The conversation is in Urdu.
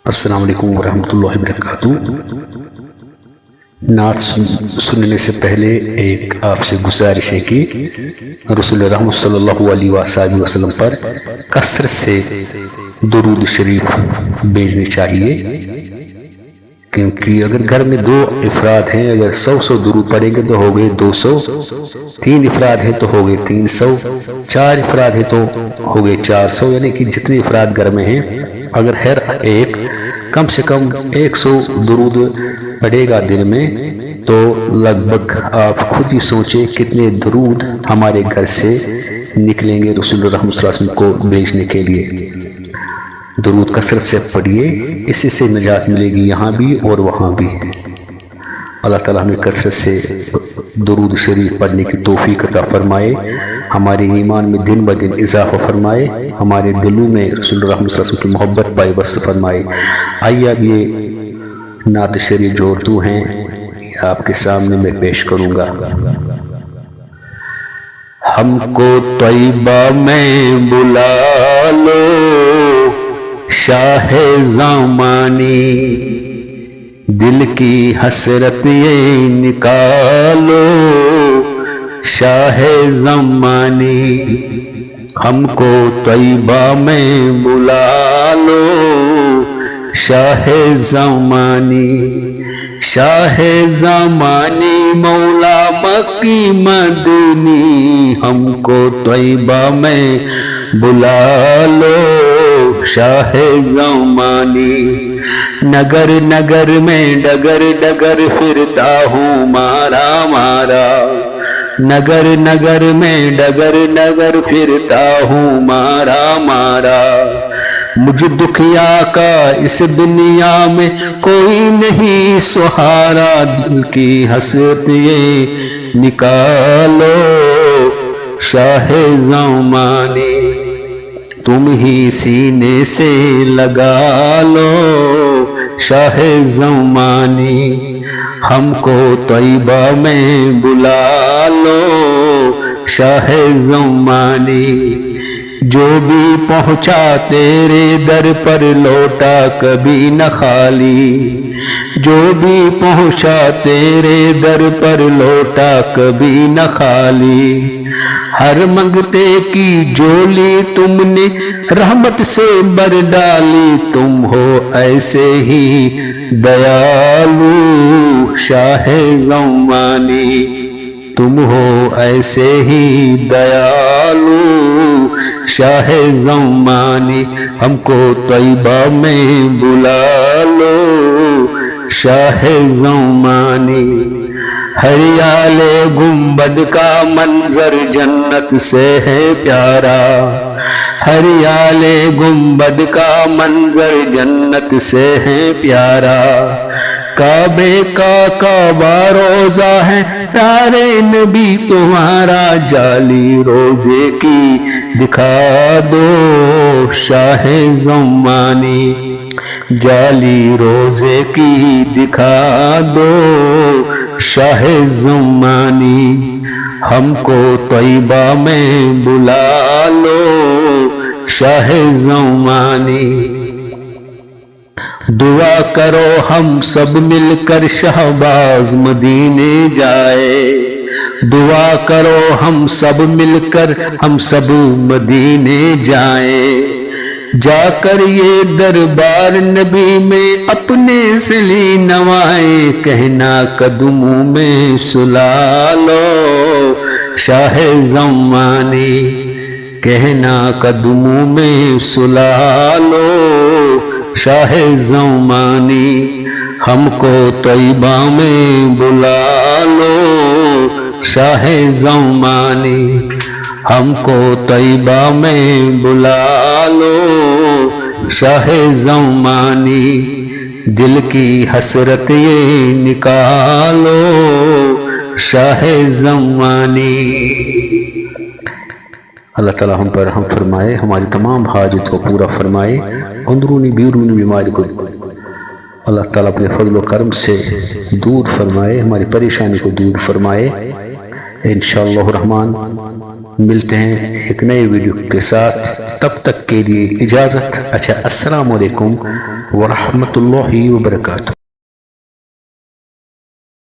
السلام علیکم ورحمۃ اللہ وبرکاتہ۔ نعت سننے سے پہلے ایک آپ سے گزارش ہے کہ رسول رحمت صلی اللہ علیہ وآلہ وسلم پر کثرت سے درود شریف بھیجنی چاہیے، کیونکہ اگر گھر میں 2 افراد ہیں، اگر 100 درود پڑھیں گے تو ہو گئے 200، 3 افراد ہیں تو ہو گئے 300، 4 افراد ہیں تو ہو گئے 400، یعنی کہ جتنے افراد گھر میں ہیں اگر ہر ایک کم سے کم 100 درود پڑھے گا دن میں تو لگ بھگ آپ خود ہی سوچیں کتنے درود ہمارے گھر سے نکلیں گے رسول اللہ صلی اللہ علیہ وسلم کو بھیجنے کے لیے۔ درود کثرت سے پڑھیے، اسی سے نجات ملے گی یہاں بھی اور وہاں بھی۔ اللہ تعالیٰ ہمیں کثرت سے درود شریف پڑھنے کی توفیق عطا فرمائے، ہمارے ایمان میں دن بدن اضافہ فرمائے، ہمارے دلوں میں رسول اللہ صلی اللہ علیہ وسلم کی محبت پائے بست فرمائے۔ آئیے اب یہ نعت شریف جو اردو ہیں یہ آپ کے سامنے میں پیش کروں گا۔ ہم کو طیبہ میں بلا لو شاہ زمانی، دل کی حسرت یہ نکالو شاہ زمانی، ہم کو طیبہ میں بلا لو شاہ زمانی، شاہ زمانی مولا مکی مدنی، ہم کو طیبہ میں بلا لو شاہ زمانی، نگر نگر میں ڈگر ڈگر پھرتا ہوں مارا مارا، نگر نگر میں ڈگر ڈگر پھرتا ہوں مارا مارا، مجھ دکھیا کا اس دنیا میں کوئی نہیں سہارا، دل کی حسرت یہ نکالو شاہ زمانی، تم ہی سینے سے لگا لو شاہ زمانی، ہم کو طیبہ میں بلا لو شاہ زمانی، جو بھی پہنچا تیرے در پر لوٹا کبھی نہ خالی، جو بھی پہنچا تیرے در پر لوٹا کبھی نہ خالی، ہر منگتے کی جولی تم نے رحمت سے بھر ڈالی، تم ہو ایسے ہی دیالو شاہ زمانی، تم ہو ایسے ہی دیالو شاہ زمانی، ہم کو طیبہ میں بلا لو شاہ زمانی، ہریال گنبد کا منظر جنت سے ہے پیارا، ہریال گنبد کا منظر جنت سے ہے پیارا، کعبے کا کعبہ روزہ ہے پیارے نبی تمہارا، جالی روزے کی دکھا دو شاہ زمانی، جالی روزے کی دکھا دو شاہ زمانی، ہم کو طیبہ میں بلا لو شاہ زمانی، دعا کرو ہم سب مل کر شہباز مدینے جائے، دعا کرو ہم سب مل کر ہم سب مدینے جائیں، جا کر یہ دربار نبی میں اپنے سلی نوائیں، کہنا قدموں میں سلا لو شاہ زمانی، کہنا قدموں میں سلا لو شاہ زمانی، ہم کو طیبہ میں بلا لو شاہ زمانی، ہم کو طیبہ میں بلا لو شاہ زمانی، دل کی حسرت یہ نکالو شاہ زمانی۔ اللہ تعالیٰ ہم پر رحم فرمائے، ہماری تمام حاجت کو پورا فرمائے، اندرونی بیرونی بیماری کو اللہ تعالیٰ اپنے فضل و کرم سے دور فرمائے، ہماری پریشانی کو دور فرمائے انشاءاللہ الرحمن۔ ملتے ہیں ایک نئے ویڈیو کے ساتھ، تب تک کے لیے اجازت۔ اچھا، السلام علیکم ورحمۃ اللہ وبرکاتہ۔